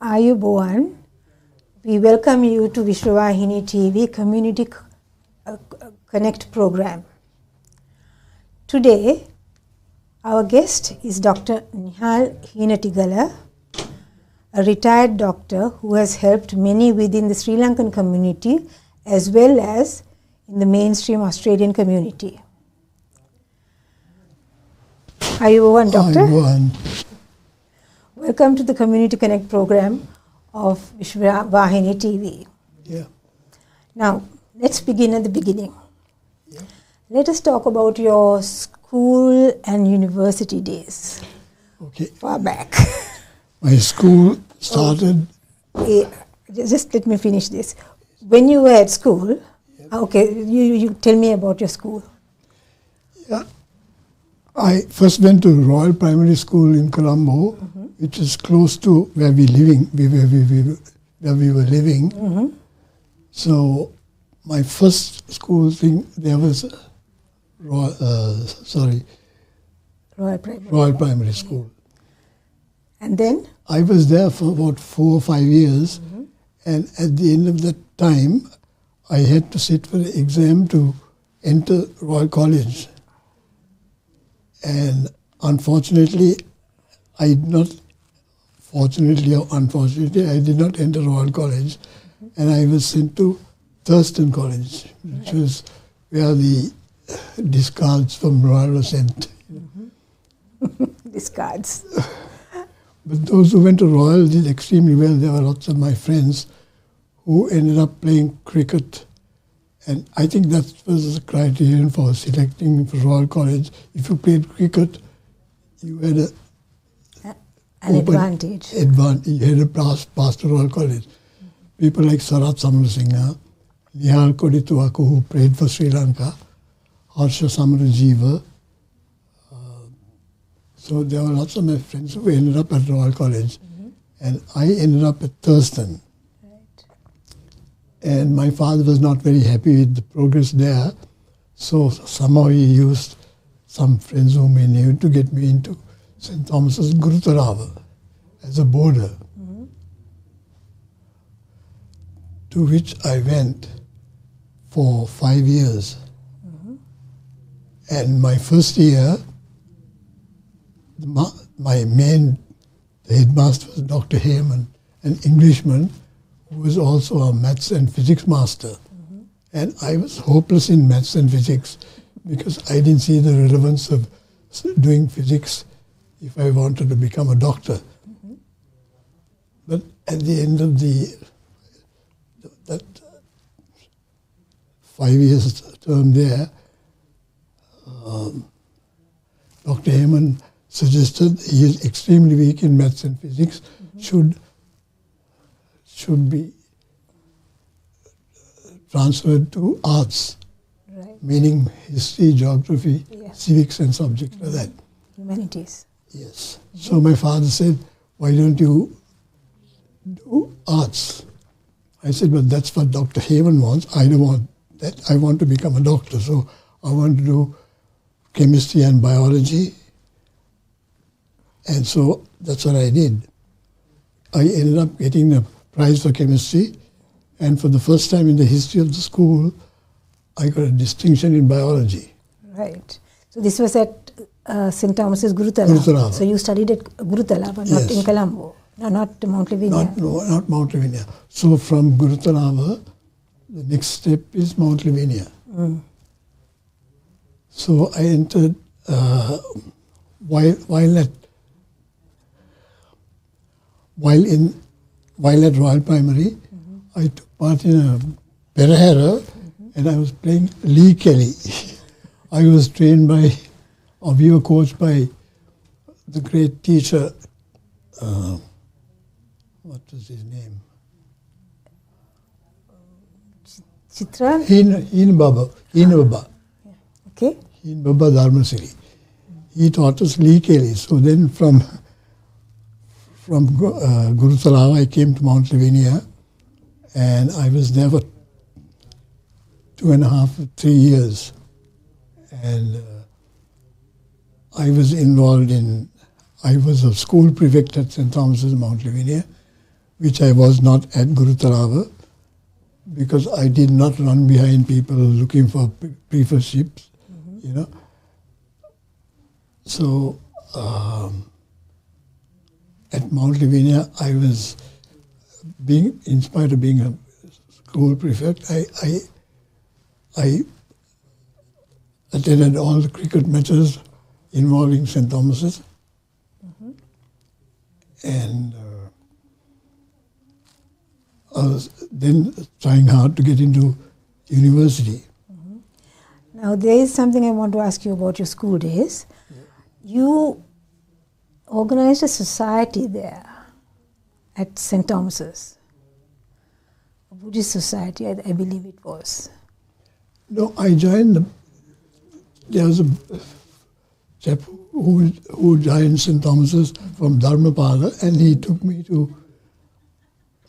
Ayubowan, we welcome you to Vishwavahini TV Community Connect program. Today, our guest is Dr. Nihal Heenatigala, a retired doctor who has helped many within the Sri Lankan community as well as in the mainstream Australian community. Ayubowan, Doctor. Ayubowan. Welcome to the Community Connect program of Vishwavahini TV. Yeah. Now, let's begin at the beginning. Yeah. Let us talk about your school and university days. Okay. Far back. My school started. Just let me finish this. When you were at school, okay, you tell me about your school. Yeah. I first went to Royal Primary School in Colombo, which is close to where we were living. So my first school thing there was Royal Primary School. And then? I was there for about 4 or 5 years, and at the end of that time, I had to sit for the exam to enter Royal College. And unfortunately, I did not enter Royal College, and I was sent to Thurston College, which was where the discards from Royal were sent. Discards. But those who went to Royal did extremely well. There were lots of my friends who ended up playing cricket. And I think that was the criterion for selecting for Royal College. If you played cricket, you had an advantage. You had a pass to Royal College. People like Sarath Samarasinghe, Nihal Heenatigala, who played for Sri Lanka, Harsha Samarajiva. So there were lots of my friends who ended up at Royal College. And I ended up at Thurston. And my father was not very happy with the progress there. So somehow he used some friends whom he knew to get me into St. Thomas's Gurutalava as a boarder. To which I went for 5 years. And my first year, the headmaster was Dr. Heyman, an Englishman, who was also a maths and physics master. And I was hopeless in maths and physics because I didn't see the relevance of doing physics if I wanted to become a doctor. But at the end of that 5 years term there, Dr. Heyman suggested he is extremely weak in maths and physics, should be transferred to arts, meaning history, geography, civics and subjects like that. Humanities. Yes. So my father said, why don't you do arts? I said, but that's what Dr. Heyman wants. I don't want that. I want to become a doctor. So I want to do chemistry and biology. And so that's what I did. I ended up getting the prize for chemistry, and for the first time in the history of the school, I got a distinction in biology. Right. So this was at St. Thomas's Gurutalava. So you studied at Gurutalava, not in Colombo, no, not Mount Lavinia. Not Mount Lavinia. So from Gurutalava, the next step is Mount Lavinia. So I entered while at Royal Primary, I took part in a Perahera, and I was playing Lee Kelly. I was trained we were coached by the great teacher, what was his name? Chitra? Heen Baba. Okay. Heen Baba Dharmasiri. He taught us Lee Kelly. So then from Gurutalava, I came to Mount Lavinia, and I was there for 2.5 or 3 years. And I was involved I was a school prefect at St. Thomas's, Mount Lavinia, which I was not at Gurutarava, because I did not run behind people looking for preferships, you know. So at Mount Lavinia, I was in spite of being a school prefect, I attended all the cricket matches involving St. Thomas's, and I was then trying hard to get into university. Now there is something I want to ask you about your school days. You organized a society there at St. Thomas's, a Buddhist society, I believe it was. No, I joined there was a chap who joined St. Thomas's from Dharmapada, and he took me to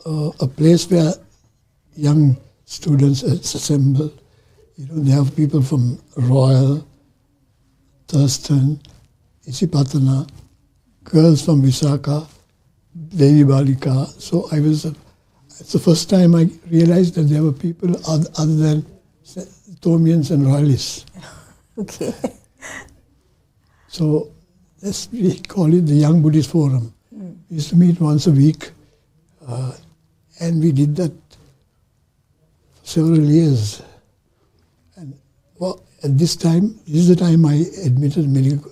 a place where young students assemble. You know, they have people from Royal, Thurston, Isipatana, girls from Visakha, Devi Balika. So it's the first time I realized that there were people other than Thomians and Royalists. Okay. So we call it the Young Buddhist Forum. We used to meet once a week, and we did that for several years. And well, at this is the time I entered medical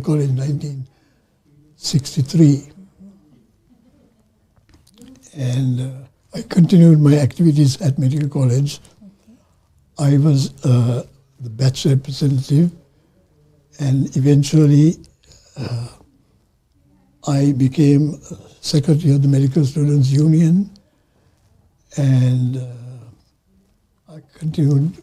college in 1963. And I continued my activities at medical college. I was the batch representative, and eventually I became secretary of the Medical Students Union, and I continued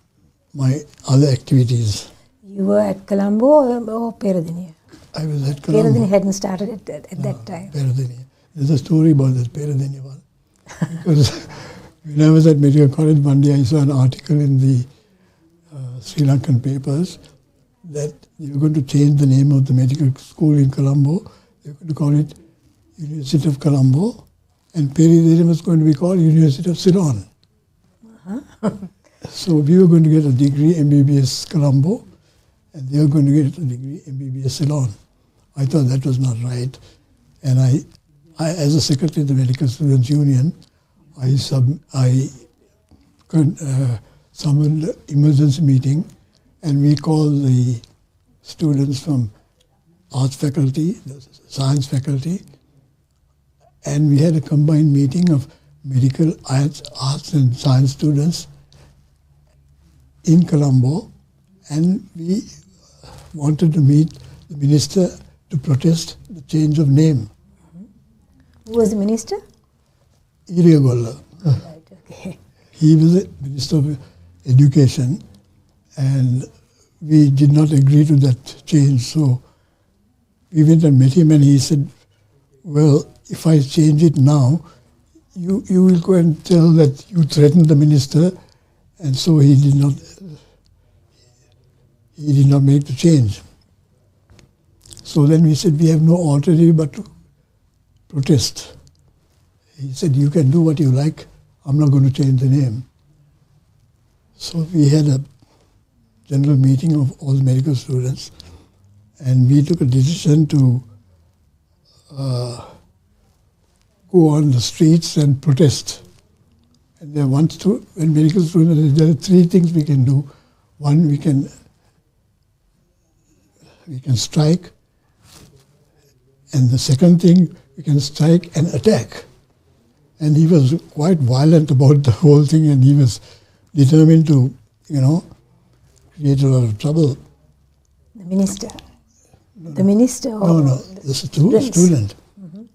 my other activities. You were at Colombo or Peradeniya? I was at Colombo. Peradeniya hadn't started at that time. Peradeniya. There's a story about this Peradeniya one. Because when I was at medical college, one day I saw an article in the Sri Lankan papers that they were going to change the name of the medical school in Colombo. They were going to call it University of Colombo, and Peradeniya was going to be called University of Ceylon. So we were going to get a degree MBBS Colombo, and they were going to get a degree MBBS Ceylon. I thought that was not right, and I as a secretary of the Medical Students Union, I summoned an emergency meeting, and we called the students from arts faculty, the science faculty, and we had a combined meeting of medical arts and science students in Colombo, and we wanted to meet the minister to protest the change of name. Who was the minister? Iriagolla. Right, okay. He was the Minister of Education, and we did not agree to that change. So we went and met him, and he said, well, if I change it now, you will go and tell that you threatened the minister, and so he did not make the change. So then we said, we have no alternative but to protest. He said, you can do what you like, I'm not going to change the name. So we had a general meeting of all the medical students, and we took a decision to go on the streets and protest. And when medical students, there are three things we can do. One, we can strike, and the second thing, we can strike and attack. And he was quite violent about the whole thing, and he was determined to, create a lot of trouble. The minister? No. The minister? Or no, the student. Mm-hmm.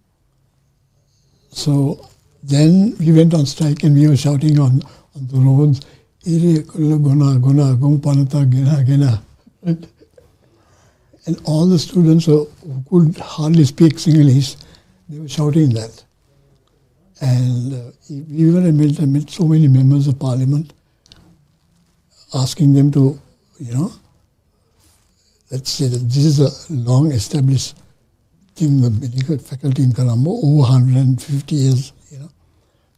So then we went on strike, and we were shouting on the roads, and all the students who could hardly speak Sinhalese, they were shouting that. And we even met so many members of parliament, asking them to, let's say that this is a long established think the medical faculty in Colombo, over 150 years,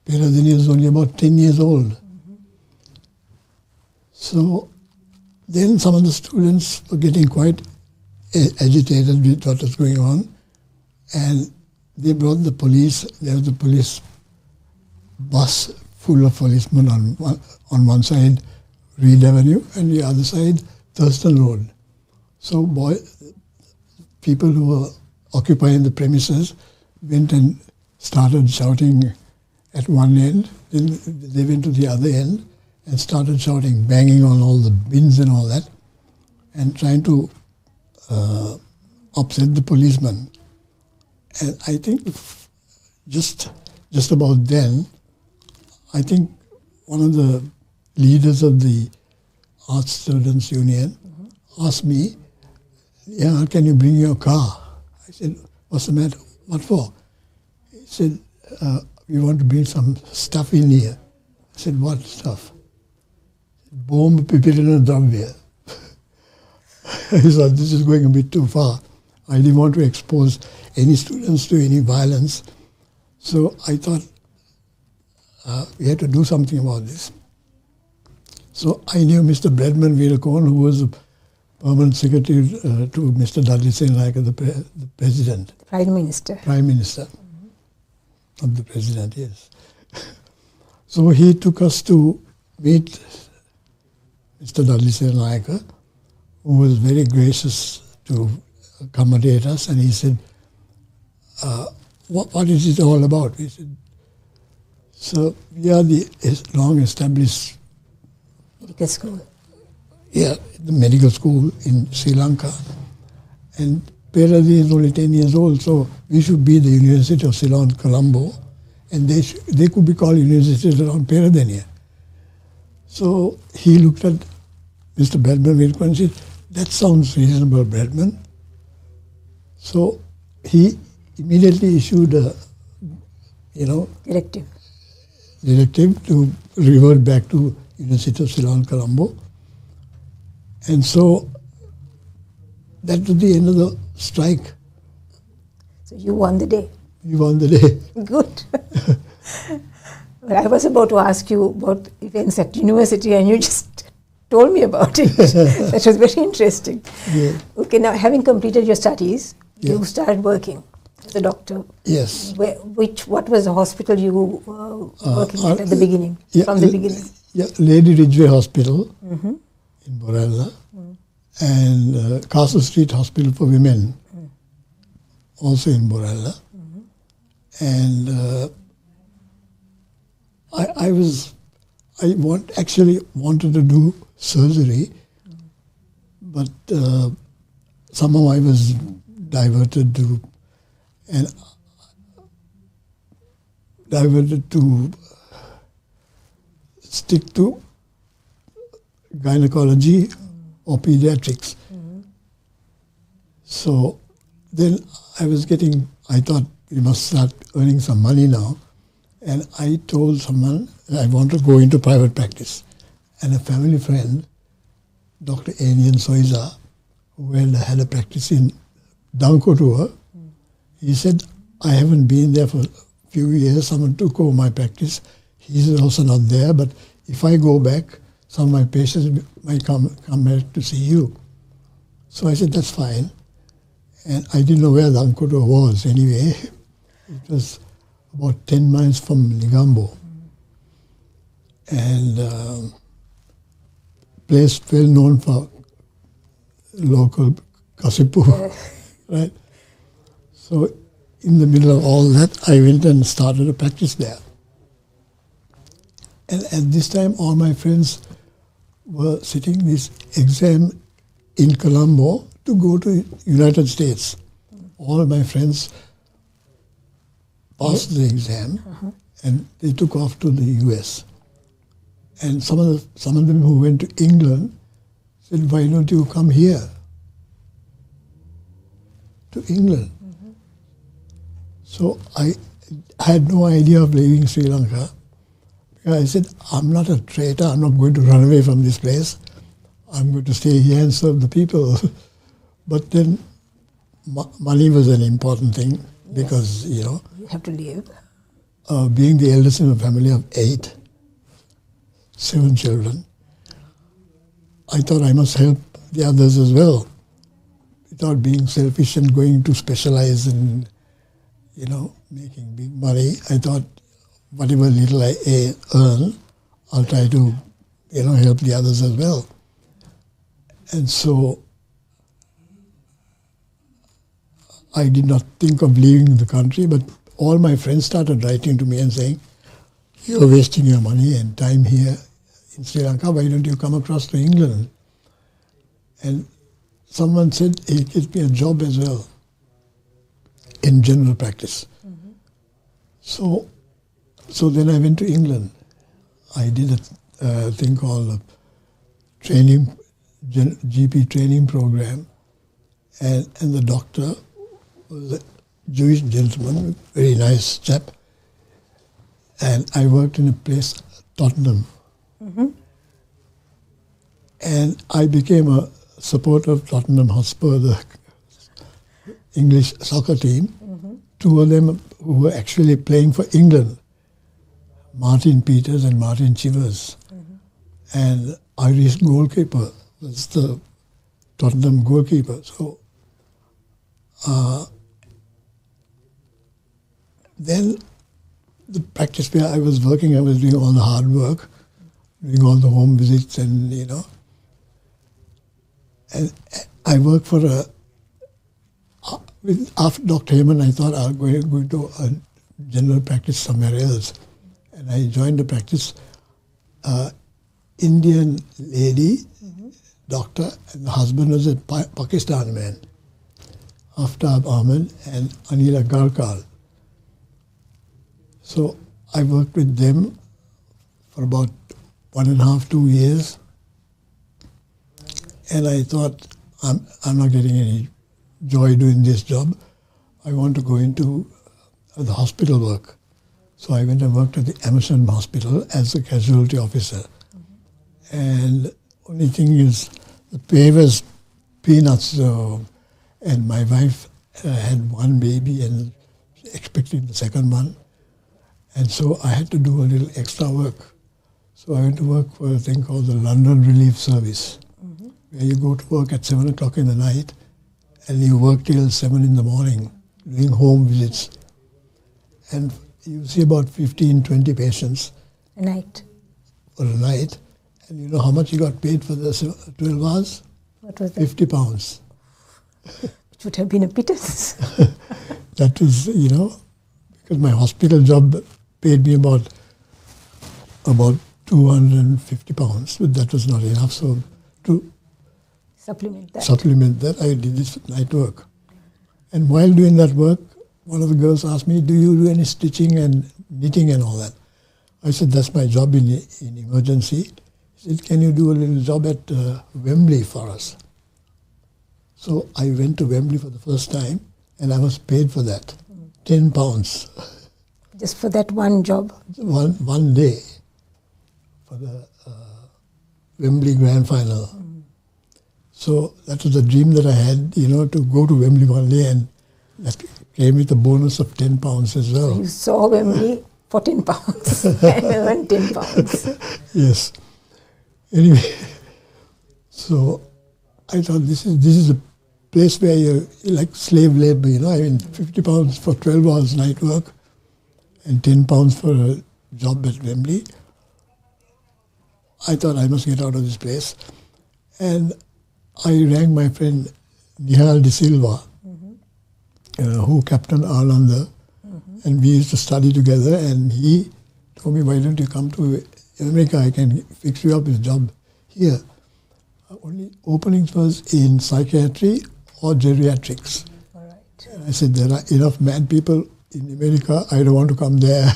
Peradeniya is only about 10 years old. So then some of the students were getting quite agitated with what was going on, and they brought the police. There was a police bus full of policemen on one side, Reed Avenue, and the other side, Thurston Road. So people who were occupying the premises went and started shouting at one end, then they went to the other end and started shouting, banging on all the bins and all that, and trying to upset the policemen. And I think just about then, I think one of the leaders of the Arts Students Union asked me, "Yeah, can you bring your car?" I said, "What's the matter? What for?" He said, "We want to bring some stuff in here." I said, "What stuff?" "Bomb pipirina dravya." I thought, this is going a bit too far. I didn't want to expose any students to any violence. So I thought we had to do something about this. So I knew Mr. Bredman Veerakorn, who was the permanent secretary to Mr. Dudley Senayaka, the president. Prime Minister. Prime Minister. Not the president, yes. So he took us to meet Mr. Dudley Senayaka, who was very gracious to accommodate us, and he said, what is it all about? We said, "So we are the long-established medical school. Yeah, the medical school in Sri Lanka, and Peradeniya is only 10 years old, so we should be the University of Ceylon, Colombo, and they could be called University around Peradeniya." So he looked at Mr. Bredman and said, "That sounds reasonable, Bredman." So he immediately issued a, directive to revert back to University of Ceylon, Colombo. And so that was the end of the strike. So you won the day. We won the day. Good. Well, I was about to ask you about events at university, and you just told me about it. That was very interesting. Yeah. Okay, now having completed your studies, Yeah. you started working as a doctor. Yes. What was the hospital you were working at the beginning? Yeah, from the beginning? Yeah, Lady Ridgeway Hospital in Borella, and Castle Street Hospital for Women, also in Borella. And I actually wanted to do surgery, but somehow I was diverted to stick to gynecology or pediatrics. So then I thought we must start earning some money now. And I told someone that I want to go into private practice. And a family friend, Dr. Anian Soiza, who had a practice in Dankotua, he said, "I haven't been there for a few years. Someone took over my practice. He's also not there, but if I go back, some of my patients might come back to see you." So I said, "That's fine." And I didn't know where Dankotua was anyway. It was about 10 miles from Negombo. And place well known for local gossip, right? So in the middle of all that, I went and started a practice there. And at this time, all my friends were sitting this exam in Colombo to go to United States. All my friends passed the exam, and they took off to the US. And some of them who went to England said, "Why don't you come here to England?" So I had no idea of leaving Sri Lanka. I said, "I'm not a traitor. I'm not going to run away from this place. I'm going to stay here and serve the people." But then money was an important thing because, You have to live. Being the eldest in a family of 7 children, I thought I must help the others as well. Without being selfish and going to specialize in, making big money, I thought whatever little I earn, I'll try to, help the others as well. And so I did not think of leaving the country, but all my friends started writing to me and saying, "You're wasting your money and time here in Sri Lanka, why don't you come across to England?" And someone said, "It gives me a job as well in general practice." Mm-hmm. So then I went to England. I did a thing called a GP training program, and the doctor was a Jewish gentleman, very nice chap, and I worked in a place, Tottenham. Mm-hmm. And I became a supporter of Tottenham Hotspur, the English soccer team. Mm-hmm. 2 of them who were actually playing for England, Martin Peters and Martin Chivers. Mm-hmm. And Irish goalkeeper was the Tottenham goalkeeper. So then the practice where I was working, I was doing all the hard work, doing all the home visits and, And I worked for after Dr. Heyman, I thought I'll go to a general practice somewhere else. And I joined the practice, Indian lady, mm-hmm. doctor, and the husband was a Pakistani man, Aftab Ahmed and Anila Garkal. So I worked with them for about 1.5, 2 years. And I thought, I'm not getting any joy doing this job. I want to go into the hospital work. So I went and worked at the Emerson Hospital as a casualty officer. Mm-hmm. And only thing is, the pay was peanuts. And my wife had 1 baby and expecting the second one. And so I had to do a little extra work. So I went to work for a thing called the London Relief Service. Mm-hmm. Where you go to work at 7 o'clock in the night and you work till 7 in the morning doing home visits. And you see about 15, 20 patients. A night. For a night. And you know how much you got paid for the 12 hours? What was that? £50. Which would have been a pittance. That was, because my hospital job paid me about £250, but that was not enough. So to supplement that, I did this night work. And while doing that work, one of the girls asked me, "Do you do any stitching and knitting and all that?" I said, "That's my job in emergency." He said, "Can you do a little job at Wembley for us?" So I went to Wembley for the first time, and I was paid for that, £10. Just for that one job? One day for the Wembley Grand Final. Mm. So that was a dream that I had, to go to Wembley one day, and that came with a bonus of £10 as well. So you saw Wembley for £10 and earned £10. Yes. Anyway, so I thought this is a place where you're like slave labor, £50 for 12 hours night work and £10 for a job at Wembley. I thought I must get out of this place. And I rang my friend Nihal de Silva, mm-hmm. Who captained Arlanda, mm-hmm. and we used to study together, and he told me, "Why don't you come to America? I can fix you up with a job here." Only openings was in psychiatry or geriatrics. All right. And I said, "There are enough mad people in America, I don't want to come there.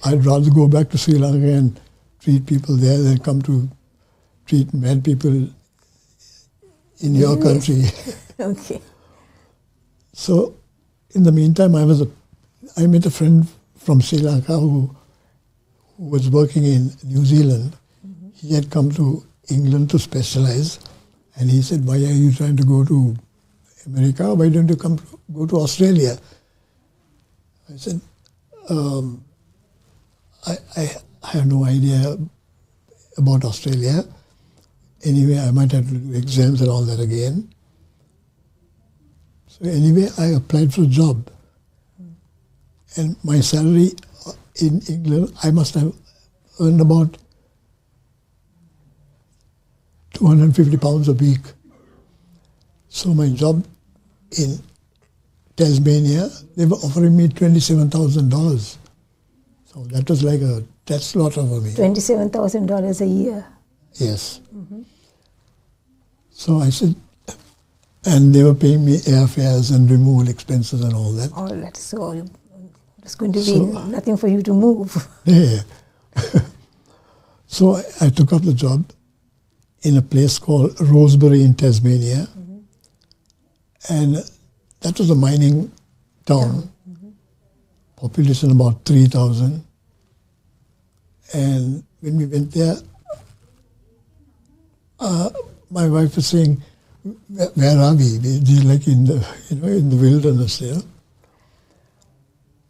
I'd rather go back to Sri Lanka and treat people there than come to treat mad people in your country." Okay. So, in the meantime, I met a friend from Sri Lanka who was working in New Zealand. Mm-hmm. He had come to England to specialize, and he said, "Why are you trying to go to America. Why don't you go to Australia? I said, I have no idea about Australia. Anyway, I might have to do exams and all that again. So anyway, I applied for a job. And my salary in England, I must have earned about £250 a week. So my job in Tasmania, they were offering me $27,000. So that was like a death slaughter for me. $27,000 a year. Yes. So I said, and they were paying me airfares and removal expenses and all that. All that. So it's going to be nothing for you to move. Yeah. So I took up the job in a place called Rosebery in Tasmania. And that was a mining town. Population about 3,000. And when we went there, my wife was saying, "Where are we? We're like in the in the wilderness, you know."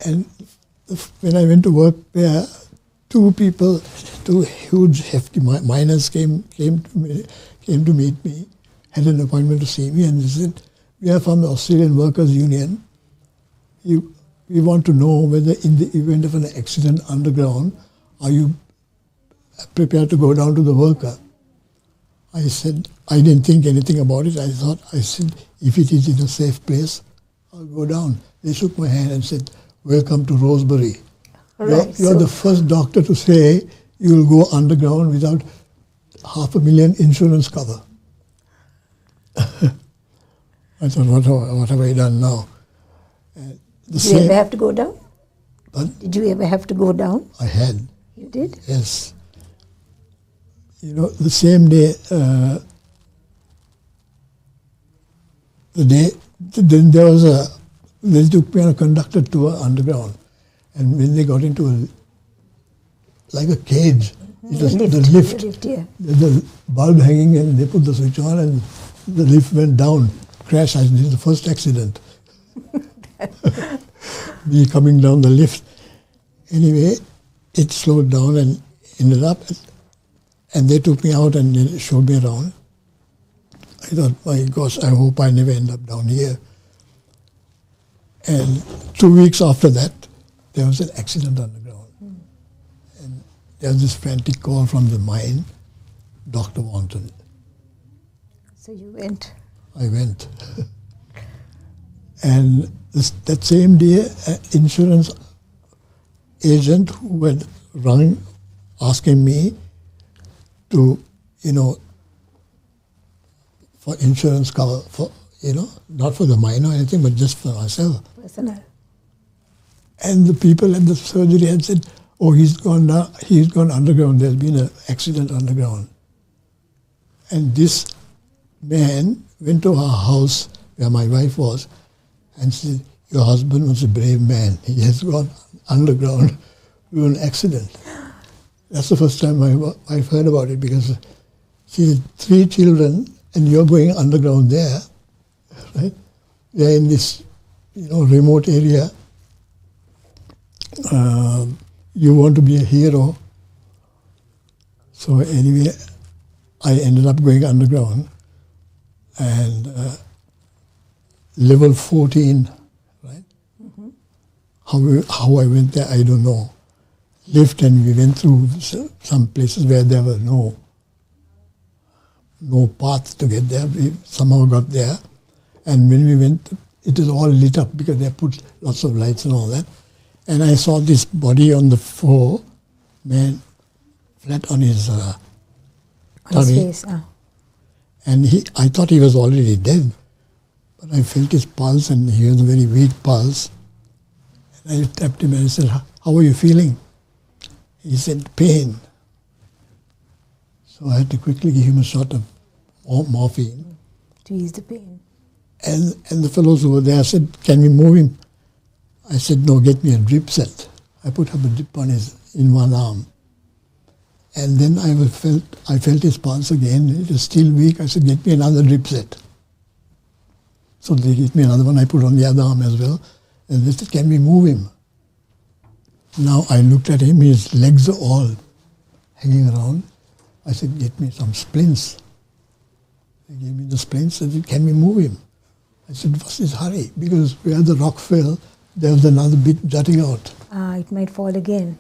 And when I went to work there, two huge hefty miners came to meet me, had an appointment to see me, and they said, "We are from the Australian Workers Union. We want to know whether in the event of an accident underground, are you prepared to go down to the worker?" I said, I didn't think anything about it. I said, if it is in a safe place, I'll go down. They shook my hand and said, "Welcome to Rosebery. Right, you're the first doctor to say you'll go underground without $500,000 insurance cover." I thought, what have I done now? Did you ever have to go down? But Did you ever have to go down? I had. You did? Yes. You know, the same day, then they took me on a conducted tour underground. And when they got into like a cage, it was the lift. Yeah. The bulb hanging, and they put the switch on and the lift went down. Crash. This is the first accident. Me coming down the lift. Anyway, it slowed down and ended up, and they took me out and they showed me around. I thought, my gosh, I hope I never end up down here. And 2 weeks after that, there was an accident underground. And there was this frantic call from the mine, "Doctor wanted." So you went. I went. And that same day, an insurance agent who had rung asking me to, for insurance cover, for, not for the mine or anything, but just for myself. Personal. And the people at the surgery had said, "Oh, he's gone underground. There's been an accident underground." And this man went to our house where my wife was and said, "Your husband was a brave man. He has gone underground through an accident." That's the first time my wife heard about it, because she had 3 children and you're going underground there, right? They're in this, remote area. You want to be a hero. So anyway, I ended up going underground, and level 14, right? How I went there, I don't know. Lift, and we went through some places where there were no path to get there. We somehow got there, and when we went, it was all lit up because they put lots of lights and all that. And I saw this body on the floor, man, flat on his tummy. Face, And I thought he was already dead, but I felt his pulse, and he had a very weak pulse. And I tapped him and I said, "How are you feeling?" He said, "Pain." So I had to quickly give him a shot of morphine. To ease the pain. And the fellows who were there said, "Can we move him?" I said, "No, get me a drip set." I put up a drip in one arm. And then I felt his pulse again. It was still weak. I said, "Get me another drip set." So they gave me another one. I put on the other arm as well. And they said, can we move him? Now I looked at him, his legs are all hanging around. I said, get me some splints. They gave me the splints and said, can we move him? I said, what's this hurry? Because where the rock fell, there was another bit jutting out. Ah, it might fall again.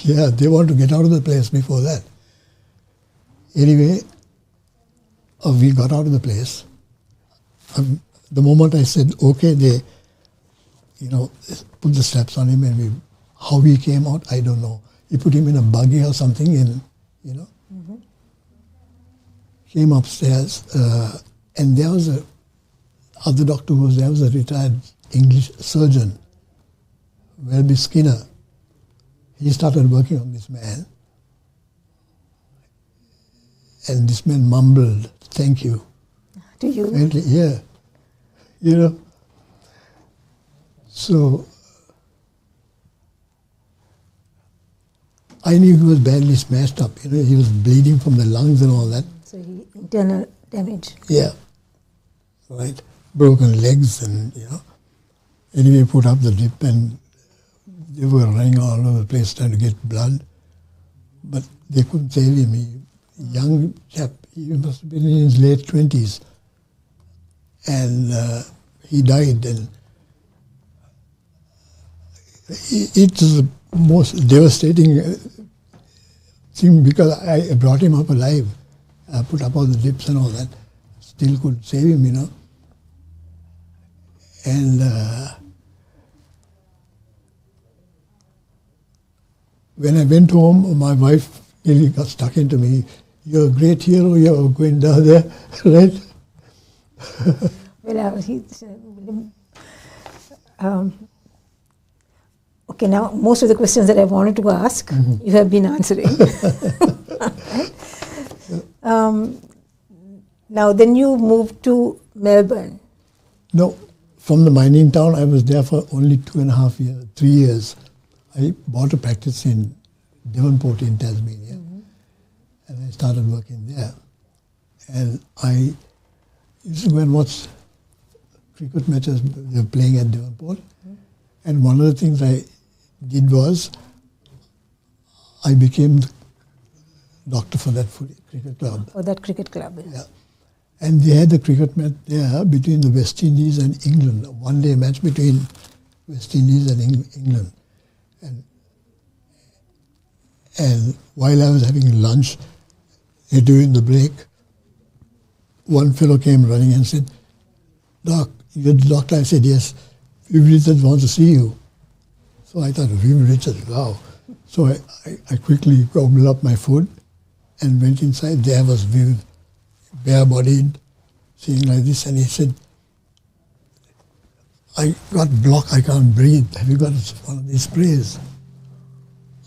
Yeah, they want to get out of the place before that. Anyway, we got out of the place. The moment I said, okay, they, put the straps on him and how he came out, I don't know. He put him in a buggy or something and, Mm-hmm. came upstairs and there was a other doctor who was there, was a retired English surgeon, Welby Skinner. He started working on this man. And this man mumbled, thank you. To you? And, yeah. So, I knew he was badly smashed up. He was bleeding from the lungs and all that. So internal damage. Yeah. Right. Broken legs and, Anyway, put up the drip and they were running all over the place trying to get blood. But they couldn't save him. Young chap, he must have been in his late 20s. And he died. And it was the most devastating thing because I brought him up alive. I put up all the drips and all that. Still couldn't save him, And when I went home, my wife really got stuck into me. You're a great hero, you're going down there, right? Okay, now most of the questions that I wanted to ask, you have been answering. Now then you moved to Melbourne. No, from the mining town, I was there for only 2.5 years, 3 years. I bought a practice in Devonport in Tasmania, and I started working there. And I used to go and watch cricket matches they were playing at Devonport. And one of the things I did was I became the doctor for that cricket club. For that cricket club. Yeah. And they had a cricket match there between the West Indies and England, a one-day match between West Indies and England. And while I was having lunch, during the break, one fellow came running and said, Doc, you're the doctor? I said, yes. Viv Richards wants to see you. So I thought, Viv Richards, wow. So I quickly gobbled up my food and went inside. There was Viv, bare-bodied, sitting like this, and he said, I got blocked, I can't breathe. Have you got one of these sprays?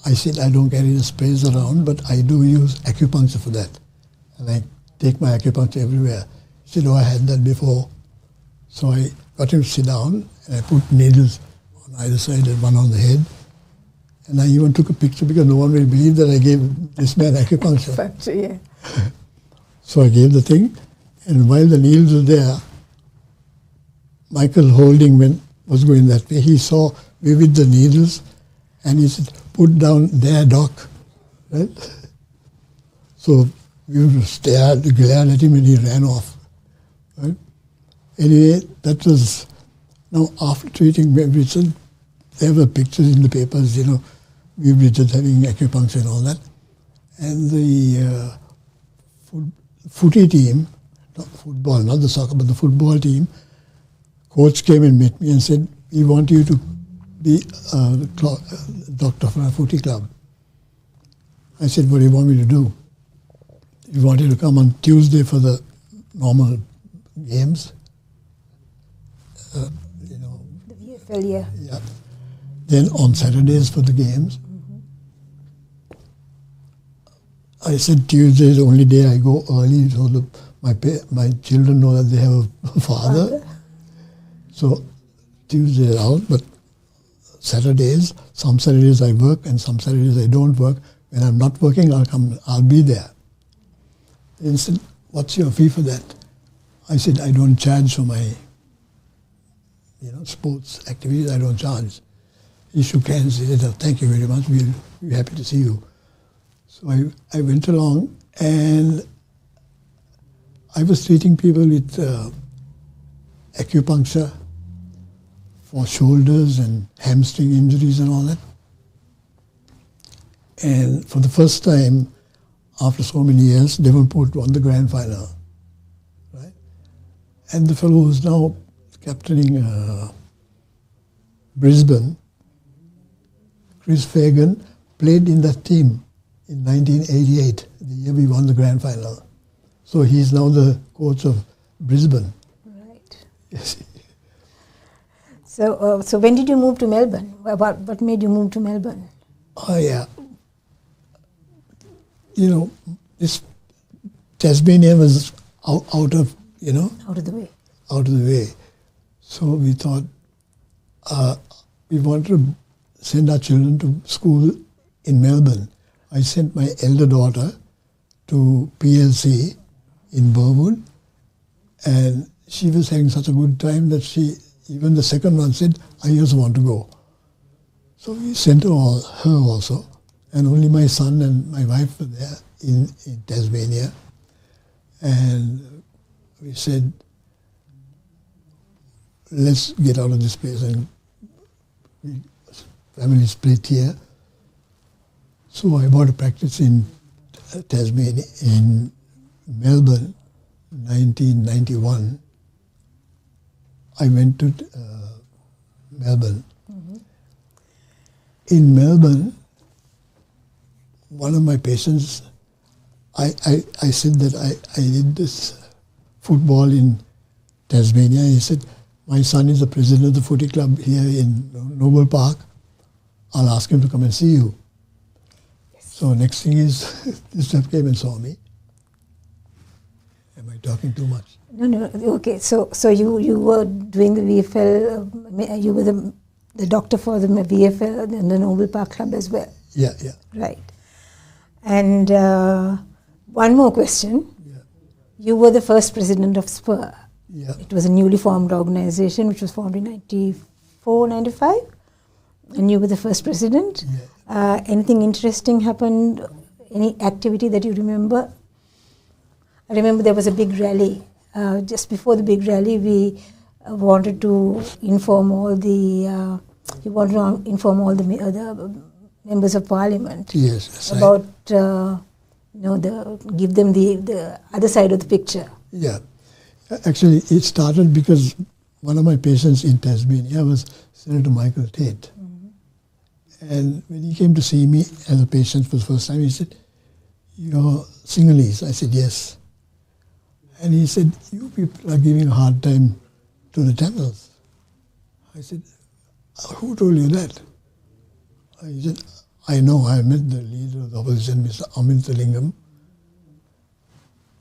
I said, I don't carry the sprays around, but I do use acupuncture for that. And I take my acupuncture everywhere. He said, oh, I had that before. So I got him to sit down, and I put needles on either side and one on the head. And I even took a picture because no one will believe that I gave this man acupuncture. Yeah. So I gave the thing, and while the needles were there, Michael Holding was going that way. He saw me with the needles, and he said, put down there, Doc. Right? So we glared at him, and he ran off. Right? Anyway, that was, now after treating Viv Richards, there were pictures in the papers, Viv Richards having acupuncture and all that. And the footy team, not football, not the soccer, but the football team, coach came and met me and said, we want you to be a doctor for our footy club. I said, what do you want me to do? You want you to come on Tuesday for the normal games. The VFL, yeah. Yeah. Then on Saturdays for the games. I said Tuesday is the only day I go early so my children know that they have a father. So Tuesday is out, but Saturdays, some Saturdays I work and some Saturdays I don't work. When I'm not working, I'll be there. They said, what's your fee for that? I said, I don't charge for my sports activities. I don't charge. He shook hands. He said, "Thank you very much. We'll be happy to see you." So I went along, and I was treating people with acupuncture for shoulders and hamstring injuries and all that. And for the first time, after so many years, Devonport won the grand final, right? And the fellow who's now captaining Brisbane, Chris Fagan, played in that team in 1988, the year we won the grand final. So he's now the coach of Brisbane. Right. Yes. So when did you move to Melbourne? What made you move to Melbourne? Oh, yeah. This Tasmania was out of, Out of the way. out of the way. So we thought we wanted to send our children to school in Melbourne. I sent my elder daughter to PLC in Burwood, and she was having such a good time that even the second one said, "I also want to go." So we sent her also, and only my son and my wife were there in Tasmania. And we said, let's get out of this place, and family split here. So I bought a practice in Tasmania, in Melbourne, 1991. I went to Melbourne. Mm-hmm. In Melbourne, one of my patients, I said that I did this football in Tasmania. He said, "My son is the president of the footy club here in Noble Park. I'll ask him to come and see you." Yes. So next thing is, this chap came and saw me. Am I talking too much? No. Okay. So you were doing the VFL. You were the doctor for the VFL and the Noble Park Club as well. Yeah. Right. And one more question. Yeah. You were the first president of Spur. Yeah. It was a newly formed organization which was formed in 94, 95. And you were the first president. Yeah. Anything interesting happened? Any activity that you remember? I remember there was a big rally. Just before the big rally, we wanted to inform all the members of Parliament. Yes. About give them the other side of the picture. Yeah. Actually, it started because one of my patients in Tasmania was Senator Michael Tate. Mm-hmm. And when he came to see me as a patient for the first time, he said, "You're Sinhalese?" I said, "Yes." And he said, "You people are giving a hard time to the Tamils." I said, "Who told you that?" He said, "I know, I met the leader of the opposition, Mr. Amintalingam."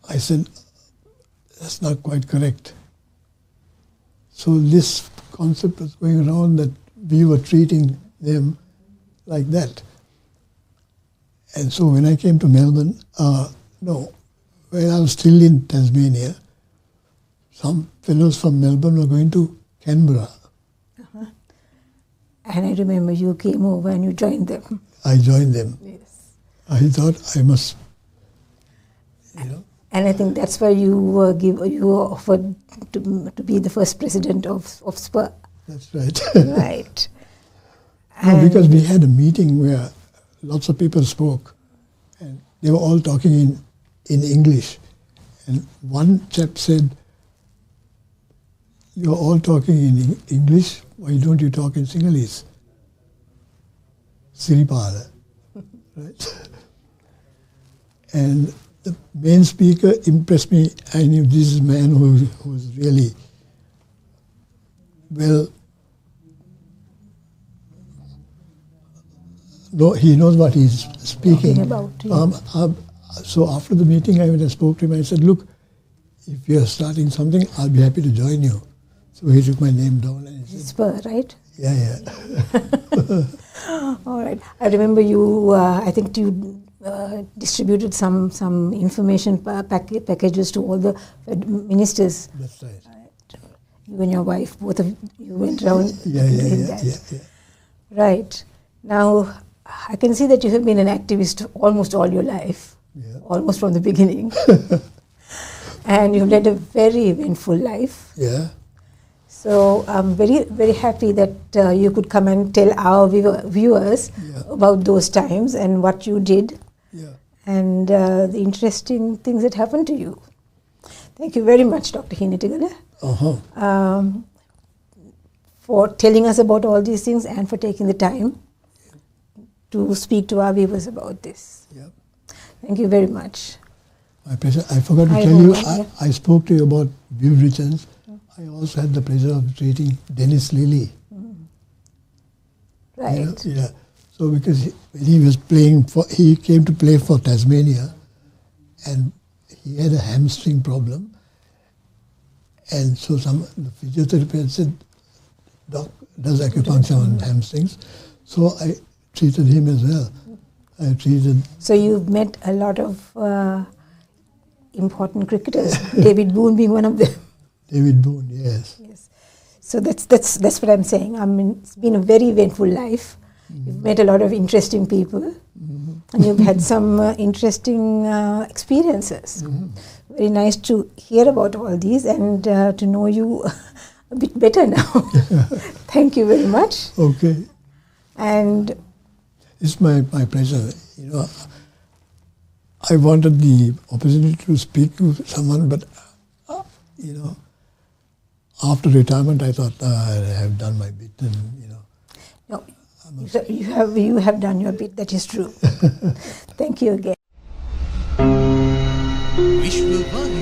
I said, "That's not quite correct." So this concept was going around that we were treating them like that. And so when I came to Melbourne, when I was still in Tasmania, some fellows from Melbourne were going to Canberra. Uh-huh. And I remember you came over and you joined them. I joined them. Yes. I thought I must, And I think that's why you were offered to be the first president of Spur. That's right. Right. No, because we had a meeting where lots of people spoke, and they were all talking in English. And one chap said, "You're all talking in English, why don't you talk in Sinhalese?" Siripala. Right? And the main speaker impressed me. I knew this is a man who was really he knows what he's speaking about. Yeah. So after the meeting, I went and spoke to him. I said, "Look, if you're starting something, I'll be happy to join you." So he took my name down and he said, Spur, right? Yeah. All right. I remember you, I think you distributed some information packages to all the ministers. That's right. you and your wife, both of you went around Yeah, doing that. yeah. Right. Now, I can see that you have been an activist almost all your life, Yeah. almost from the beginning. And you've led a very eventful life. Yeah. So I'm very, very happy that you could come and tell our viewers Yeah. about those times and what you did Yeah. and the interesting things that happened to you. Thank you very much, Dr. Heenatigala, for telling us about all these things and for taking the time to speak to our viewers about this. Yeah. Thank you very much. My pleasure. I forgot to I tell know, you, yeah. I spoke to you about Viv Richards. I also had the pleasure of treating Dennis Lilly. Right. You know, yeah. So because when he was playing he came to play for Tasmania, and he had a hamstring problem, and so the physiotherapist said, "Doc does acupuncture on hamstrings," so I treated him as well. I treated. So you've met a lot of important cricketers, David Boone being one of them. David Boone, yes. Yes. So that's what I'm saying. I mean, it's been a very eventful life. You've met a lot of interesting people, and you've had some interesting experiences. Very nice to hear about all these and to know you a bit better now. Thank you very much. Okay. And It's my pleasure. You know, I wanted the opportunity to speak to someone, but you know, after retirement, I thought I have done my bit, and you know. no, you have done your bit. That is true. Thank you again. विश्व